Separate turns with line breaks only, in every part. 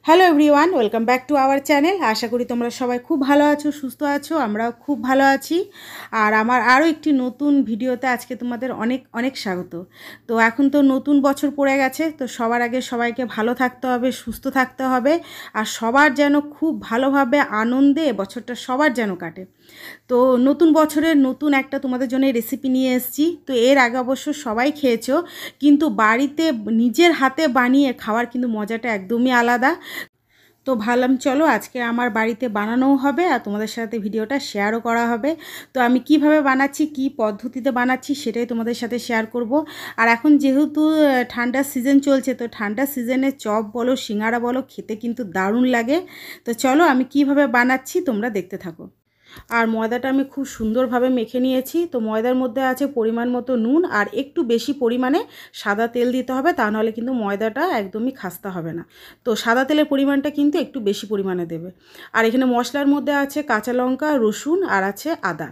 Hello everyone, welcome back to our channel. আশা করি তোমরা সবাই খুব ভালো আছো, সুস্থ আছো। আমরাও খুব ভালো আছি। আর আমার আরও একটি নতুন ভিডিওতে আজকে তোমাদের অনেক অনেক স্বাগত। তো এখন তো নতুন বছর পড়ে গেছে, তো সবার আগে সবাইকে ভালো থাকতে হবে, সুস্থ থাকতে হবে, আর সবার যেন খুব ভালোভাবে আনন্দে বছরটা সবার যেন কাটে। তো নতুন বছরের নতুন একটা তোমাদের জন্য রেসিপি নিয়ে এসেছি। তো এর আগে অবশ্য সবাই খেয়েছো, কিন্তু বাড়িতে নিজের হাতে বানিয়ে খাওয়ার কিন্তু মজাটা একদমই আলাদা। তো ভাবলাম চলো আজকে আমার বাড়িতে বানানোও হবে আর তোমাদের সাথে ভিডিওটা শেয়ারও করা হবে। তো আমি কিভাবে বানাচ্ছি, কি পদ্ধতিতে বানাচ্ছি সেটাই তোমাদের সাথে শেয়ার করব। আর এখন যেহেতু ঠান্ডার সিজন চলছে, তো ঠান্ডার সিজনে চপ বলো, সিঙ্গারা বলো, খেতে কিন্তু দারুণ লাগে। তো চলো আমি কিভাবে বানাচ্ছি তোমরা দেখতে থাকো। আর ময়দাটা আমি খুব সুন্দরভাবে মেখে নিয়েছি। তো ময়দার মধ্যে আছে পরিমাণ মতো নুন আর একটু বেশি পরিমাণে সাদা তেল দিতে হবে, তা নাহলে কিন্তু ময়দাটা একদমই খাস্তা হবে না। তো সাদা তেলের পরিমাণটা কিন্তু একটু বেশি পরিমাণে দেবে। আর এখানে মশলার মধ্যে আছে কাঁচা লঙ্কা, রসুন আর আছে আদা।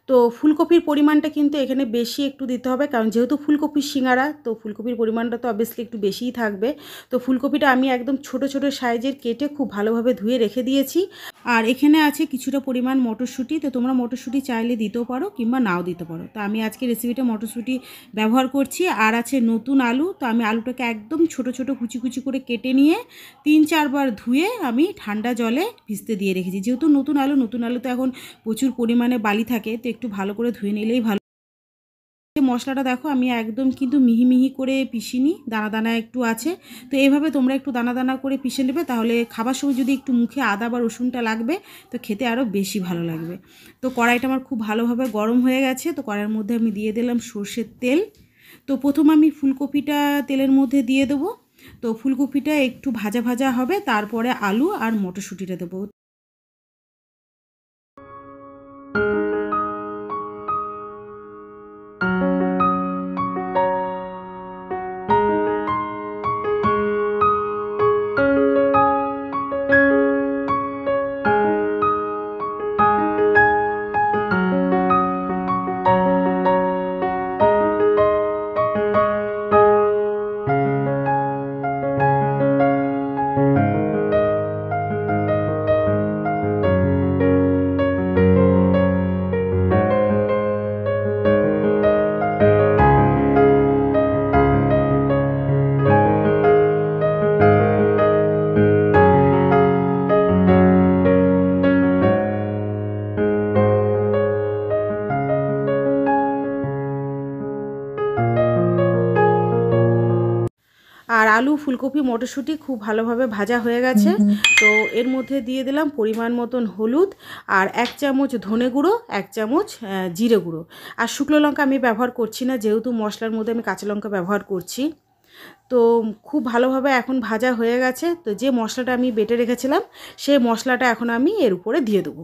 তো ফুলকপির পরিমাণটা কিন্তু এখানে বেশি একটু দিতে হবে, কারণ যেহেতু ফুলকপির সিঙ্গারা, তো ফুলকপির পরিমাণটা তো অবভিয়াসলি একটু বেশিই থাকবে। তো ফুলকপিটা আমি একদম ছোট ছোট সাইজের কেটে খুব ভালোভাবে ধুয়ে রেখে দিয়েছি। আর এখানে আছে কিছুটা পরিমাণ মটরশুঁটি। তো তোমরা মটরশুঁটি চাইলে দিতেও পারো কিংবা নাও দিতে পারো। তো আমি আজকে রেসিপিটা মটরশুঁটি ব্যবহার করছি। আর আছে নতুন আলু। তো আমি আলুটাকে একদম ছোট ছোট কুচি কুচি করে কেটে নিয়ে 3-4 বার ধুয়ে আমি ঠান্ডা জলে ভিজতে দিয়ে রেখেছি। যেহেতু নতুন আলু তো এখন প্রচুর পরিমাণে বালি থাকে, তো একটু ভালো করে ধুয়ে নিলেই ভালো। মশলাটা দেখো আমি একদম কিন্তু মিহি মিহি করে পিষিনি, দানা দানা একটু আছে। তো এইভাবে তোমরা একটু দানা দানা করে পিষে নেবে, তাহলে খাবার সময় যদি একটু মুখে আদা বা রসুনটা লাগবে তো খেতে আরও বেশি ভালো লাগবে। তো কড়াইটা আমার খুব ভালোভাবে গরম হয়ে গেছে। তো কড়াইয়ের মধ্যে আমি দিয়ে দিলাম সর্ষের তেল। তো প্রথম আমি ফুলকপিটা তেলের মধ্যে দিয়ে দেবো। তো ফুলকপিটা একটু ভাজা ভাজা হবে, তারপরে আলু আর মটরশুঁটিটা দেবো। আর আলু, ফুলকপি, মটরশুঁটি খুব ভালোভাবে ভাজা হয়ে গেছে। তো এর মধ্যে দিয়ে দিলাম পরিমাণ মতন হলুদ, আর 1 চামচ ধনে গুঁড়ো, 1 চামচ জিরে গুঁড়ো। আর শুকনো লঙ্কা আমি ব্যবহার করছি না, যেহেতু মশলার মধ্যে আমি কাঁচা লঙ্কা ব্যবহার করছি। তো খুব ভালোভাবে এখন ভাজা হয়ে গেছে। তো যে মশলাটা আমি বেটে রেখেছিলাম সেই মশলাটা এখন আমি এর উপরে দিয়ে দেবো।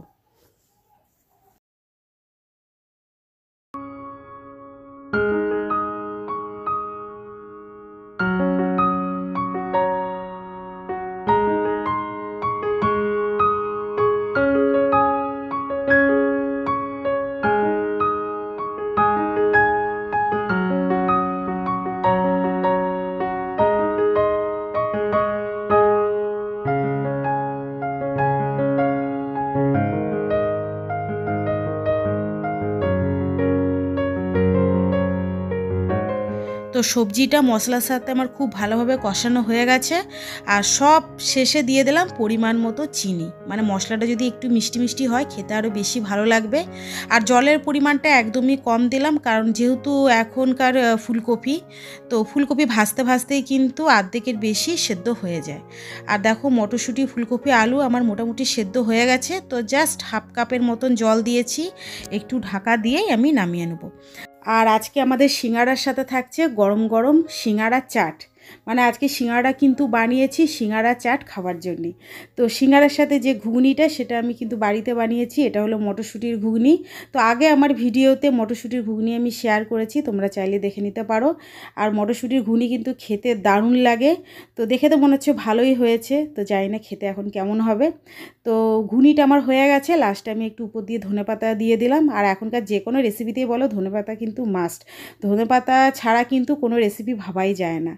তো সবজিটা মশলার সাথে আমার খুব ভালোভাবে কষানো হয়ে গেছে। আর সব শেষে দিয়ে দিলাম পরিমাণ মতো চিনি। মানে মশলাটা যদি একটু মিষ্টি মিষ্টি হয় খেতে আরও বেশি ভালো লাগবে। আর জলের পরিমাণটা একদমই কম দিলাম, কারণ যেহেতু এখনকার ফুলকপি, তো ফুলকপি ভাজতে ভাজতেই কিন্তু অর্ধেকের বেশি সেদ্ধ হয়ে যায়। আর দেখো মটরশুঁটি, ফুলকপি, আলু আমার মোটামুটি সেদ্ধ হয়ে গেছে। তো জাস্ট হাফ কাপের মতন জল দিয়েছি, একটু ঢাকা দিয়েই আমি নামিয়ে নেব। আর আজকে আমাদের সিঙ্গারার সাথে থাকছে গরম গরম সিঙ্গারা চাট। মানে আজকে সিঙ্গারা কিন্তু বানিয়েছি সিঙ্গারা চাট খাওয়ার জন্যে। তো সিঙ্গারার সাথে যে ঘুগনিটা সেটা আমি কিন্তু বাড়িতে বানিয়েছি, এটা হলো মটরশুঁটির ঘুগনি। তো আগে আমার ভিডিওতে মটরশুঁটির ঘুগনি আমি শেয়ার করেছি, তোমরা চাইলে দেখে নিতে পারো। আর মটরশুঁটির ঘুগনি কিন্তু খেতে দারুণ লাগে। তো দেখে তো মনে হচ্ছে ভালোই হয়েছে, তো জানি না খেতে এখন কেমন হবে। তো ঘুগনিটা আমার হয়ে গেছে, লাস্টে আমি একটু উপর দিয়ে ধনেপাতা দিয়ে দিলাম। আর এখনকার যে কোনো রেসিপিতেই বলো ধনেপাতা কিন্তু মাস্ট। ধনেপাতা ছাড়া কিন্তু কোনো রেসিপি ভাবাই যায় না।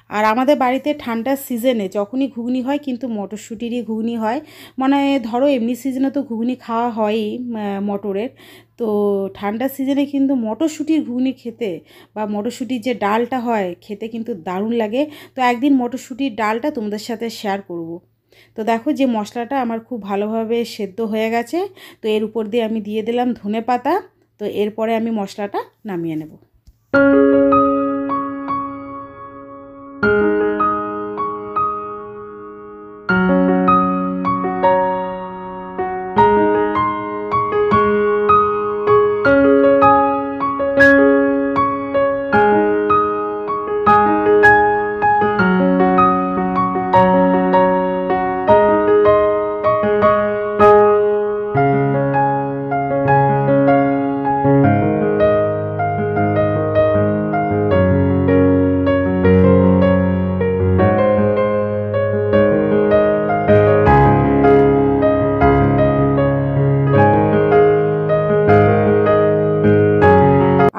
আর আমাদের বাড়িতে ঠান্ডার সিজনে যখনই ঘুগনি হয় কিন্তু মটরশুঁটিরই ঘুগনি হয়, মানে ধরো এমনি সিজনে তো ঘুগনি খাওয়া হয়ই মটরের, তো ঠান্ডার সিজনে কিন্তু মটরশুঁটির ঘুগনি খেতে বা মটরশুঁটির যে ডালটা হয় খেতে কিন্তু দারুণ লাগে। তো একদিন মটরশুঁটির ডালটা তোমাদের সাথে শেয়ার করব। তো দেখো যে মশলাটা আমার খুব ভালোভাবে সেদ্ধ হয়ে গেছে, তো এর উপর দিয়ে আমি দিয়ে দিলাম ধনেপাতা। তো এরপরে আমি মশলাটা নামিয়ে নেব।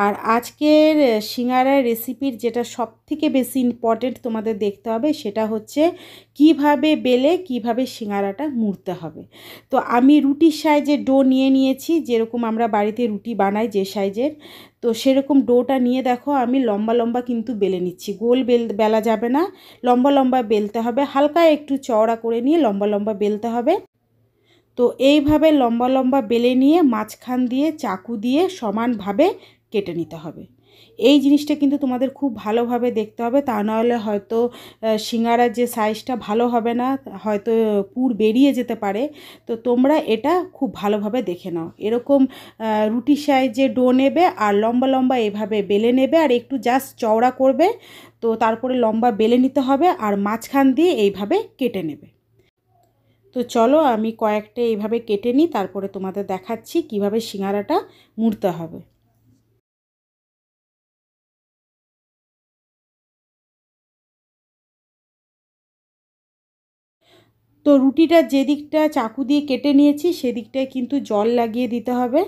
আর আজকের সিঙ্গারার রেসিপির যেটা সবথেকে বেশি ইম্পর্টেন্ট তোমাদের দেখতে হবে সেটা হচ্ছে কিভাবে বেলে কিভাবে সিঙ্গারাটা মুড়তে হবে। তো আমি রুটির সাইজে ডো নিয়ে নিয়েছি, যেরকম আমরা বাড়িতে রুটি বানাই যে সাইজের, তো সেরকম ডোটা নিয়ে দেখো আমি লম্বা লম্বা কিন্তু বেলে নিচ্ছি। গোল বেলা যাবে না, লম্বা লম্বা বেলতে হবে, হালকা একটু চওড়া করে নিয়ে লম্বা লম্বা বেলতে হবে। তো এইভাবে লম্বা লম্বা বেলে নিয়ে মাঝখান দিয়ে চাকু দিয়ে সমানভাবে কেটে নিতে হবে। এই জিনিসটা কিন্তু তোমাদের খুব ভালোভাবে দেখতে হবে, তা নাহলে হয়তো সিঙ্গারার যে সাইজটা ভালো হবে না, হয়তো পুর বেরিয়ে যেতে পারে। তো তোমরা এটা খুব ভালোভাবে দেখে নাও। এরকম রুটি সাইজে ডো নেবে আর লম্বা লম্বা এভাবে বেলে নেবে আর একটু জাস্ট চওড়া করবে। তো তারপরে লম্বা বেলে নিতে হবে আর মাঝখান দিয়ে এইভাবে কেটে নেবে। তো চলো আমি কয়েকটা এইভাবে কেটে নিই, তারপরে তোমাদের দেখাচ্ছি কিভাবে সিঙ্গারাটা মুড়তে হবে। তো রুটিটা যে দিকটা চাকু দিয়ে কেটে নিয়েছি সেদিকটায় কিন্তু জল লাগিয়ে দিতে হবে।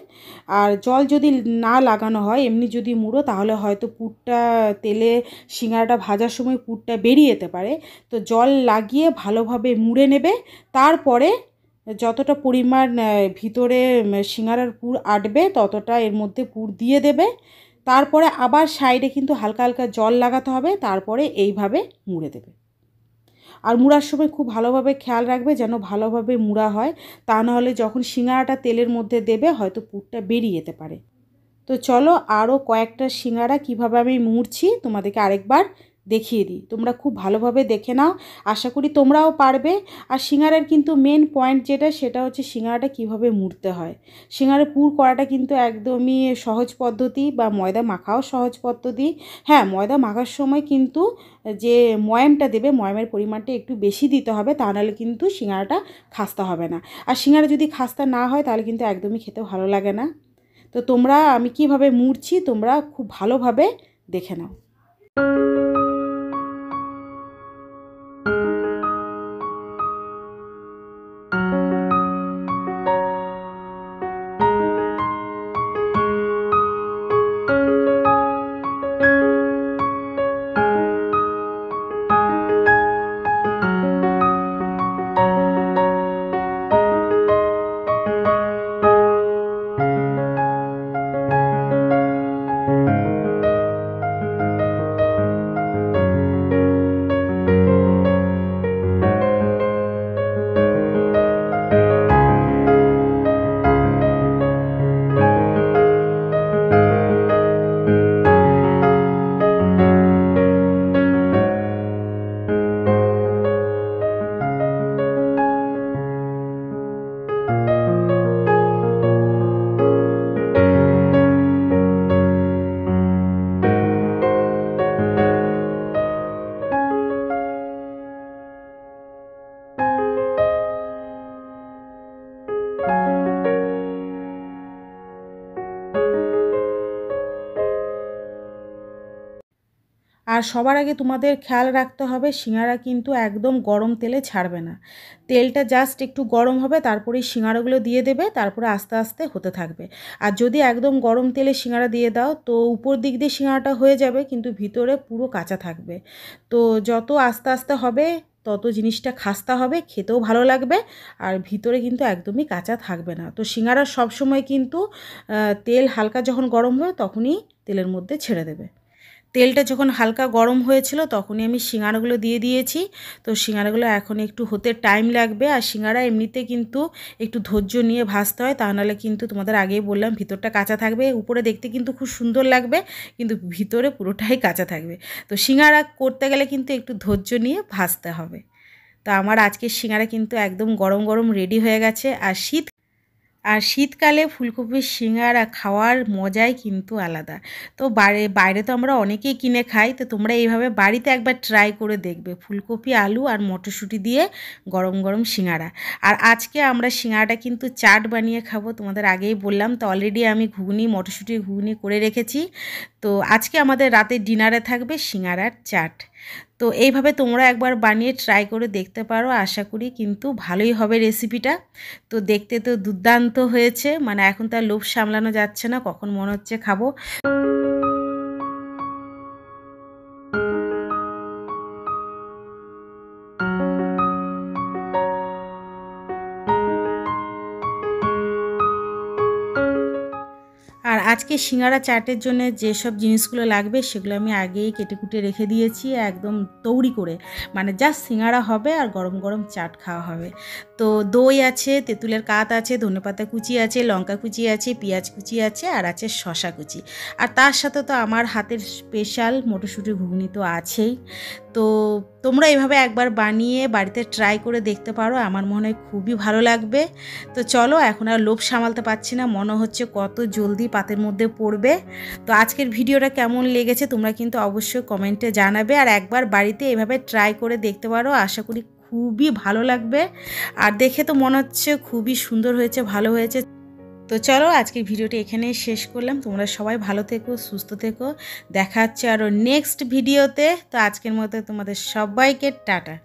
আর জল যদি না লাগানো হয়, এমনি যদি মুড়ো, তাহলে হয়তো পুরটা তেলে সিঙ্গারাটা ভাজার সময় পুরটা বেরিয়ে যেতে পারে। তো জল লাগিয়ে ভালোভাবে মুড়ে নেবে। তারপরে যতটা পরিমাণ ভিতরে সিঙ্গারার পুর আটবে ততটা এর মধ্যে পুর দিয়ে দেবে। তারপরে আবার সাইডে কিন্তু হালকা হালকা জল লাগাতে হবে, তারপরে এইভাবে মুড়ে দেবে। আর মুড়ার সময় খুব ভালোভাবে খেয়াল রাখবে যেন ভালোভাবে মুড়া হয়, তা নাহলে যখন সিঙ্গারাটা তেলের মধ্যে দেবে হয়তো পুরটা বেরিয়ে যেতে পারে। তো চলো আরও কয়েকটা সিঙ্গারা কিভাবে আমি মুড়ছি তোমাদেরকে আরেকবার দেখিয়ে দিই, তোমরা খুব ভালোভাবে দেখে নাও, আশা করি তোমরাও পারবে। আর সিঙ্গারার কিন্তু মেন পয়েন্ট যেটা সেটা হচ্ছে সিঙ্গারাটা কিভাবে মুড়তে হয়। সিঙ্গারা পুর করাটা কিন্তু একদমই সহজ পদ্ধতি, বা ময়দা মাখাও সহজ পদ্ধতি। হ্যাঁ, ময়দা মাখার সময় কিন্তু যে ময়ামটা দেবে ময়ামের পরিমাণটা একটু বেশি দিতে হবে, তা নাহলে কিন্তু সিঙ্গারাটা খাস্তা হবে না। আর সিঙ্গারা যদি খাস্তা না হয় তাহলে কিন্তু একদমই খেতে ভালো লাগে না। তো তোমরা আমি কিভাবে মুড়ছি তোমরা খুব ভালোভাবে দেখে নাও। আর সবার আগে তোমাদের খেয়াল রাখতে হবে সিঙ্গারা কিন্তু একদম গরম তেলে ছাড়বে না। তেলটা জাস্ট একটু গরম হবে, তারপরেই সিঙ্গারাগুলো দিয়ে দেবে, তারপরে আস্তে আস্তে হতে থাকবে। আর যদি একদম গরম তেলে সিঙ্গারা দিয়ে দাও তো উপর দিক দিয়ে সিঙ্গারাটা হয়ে যাবে কিন্তু ভিতরে পুরো কাঁচা থাকবে। তো যত আস্তে আস্তে হবে তত জিনিসটা খাস্তা হবে, খেতেও ভালো লাগবে, আর ভিতরে কিন্তু একদমই কাঁচা থাকবে না। তো সিঙ্গারা সবসময় কিন্তু তেল হালকা যখন গরম হবে তখনই তেলের মধ্যে ছেড়ে দেবে। তেলটা যখন হালকা গরম হয়েছিল তখনই আমি সিঙ্গারাগুলো দিয়ে দিয়েছি। তো সিঙ্গারাগুলো এখন একটু হতে টাইম লাগবে, আর সিঙ্গারা এমনিতে কিন্তু একটু ধৈর্য নিয়ে ভাজতে হয়, তা নাহলে কিন্তু তোমাদের আগেই বললাম ভিতরটা কাঁচা থাকবে। উপরে দেখতে কিন্তু খুব সুন্দর লাগবে কিন্তু ভিতরে পুরোটাই কাঁচা থাকবে। তো সিঙ্গারা করতে গেলে কিন্তু একটু ধৈর্য নিয়ে ভাজতে হবে। তো আমার আজকের সিঙ্গারা কিন্তু একদম গরম গরম রেডি হয়ে গেছে। আর শীতকালে ফুলকপির সিঙ্গারা খাওয়ার মজাই কিন্তু আলাদা। তো বাইরে তো আমরা অনেকেই কিনে খাই, তো তোমরা এইভাবে বাড়িতে একবার ট্রাই করে দেখবে, ফুলকপি আলু আর মটরশুঁটি দিয়ে গরম গরম সিঙ্গারা। আর আজকে আমরা সিঙ্গারাটা কিন্তু চাট বানিয়ে খাবো, তোমাদের আগেই বললাম। তো অলরেডি আমি মটরশুঁটির ঘুগনি করে রেখেছি। তো আজকে আমাদের রাতের ডিনারে থাকবে সিঙ্গারার চাট। তো এইভাবে তোমরা একবার বানিয়ে ট্রাই করে দেখতে পারো, আশা করি কিন্তু ভালোই হবে রেসিপিটা। তো দেখতে তো দুর্দান্ত হয়েছে, মানে এখন তার লোভ সামলানো যাচ্ছে না, কখন মনে হচ্ছে খাবো। আর আজকে সিঙ্গারা চাটের জন্য যেসব জিনিসগুলো লাগবে সেগুলো আমি আগেই কেটে কুটে রেখে দিয়েছি একদম তৈরি করে, মানে জাস্ট সিঙ্গারা হবে আর গরম গরম চাট খাওয়া হবে। তো দই আছে, তেঁতুলের কাত আছে, ধনেপাতা কুচি আছে, লঙ্কা কুচি আছে, পেঁয়াজ কুচি আছে, আর আছে শশা কুচি। আর তার সাথে তো আমার হাতের স্পেশাল মটরশুঁটির ঘুগনি তো আছেই। তো তোমরা এভাবে একবার বানিয়ে বাড়িতে ট্রাই করে দেখতে পারো, আমার মনে হয় খুবই ভালো লাগবে। তো চলো, এখন আর লোভ সামালতে পারছি না, মনে হচ্ছে কত জলদি পাতের মধ্যে পড়বে। তো আজকের ভিডিওটা কেমন লেগেছে তোমরা কিন্তু অবশ্যই কমেন্টে জানাবে, আর একবার বাড়িতে এভাবে ট্রাই করে দেখতে পারো, আশা করি খুবই ভালো লাগবে। আর দেখে তো মনে হচ্ছে খুবই সুন্দর হয়েছে, ভালো হয়েছে। তো চলো, আজকের ভিডিওটি এখানেই শেষ করলাম। তোমরা সবাই ভালো থেকো, সুস্থ থেকো, দেখা হচ্ছে আরও নেক্সট ভিডিওতে। তো আজকের মতো তোমাদের সবাইকে টাটা।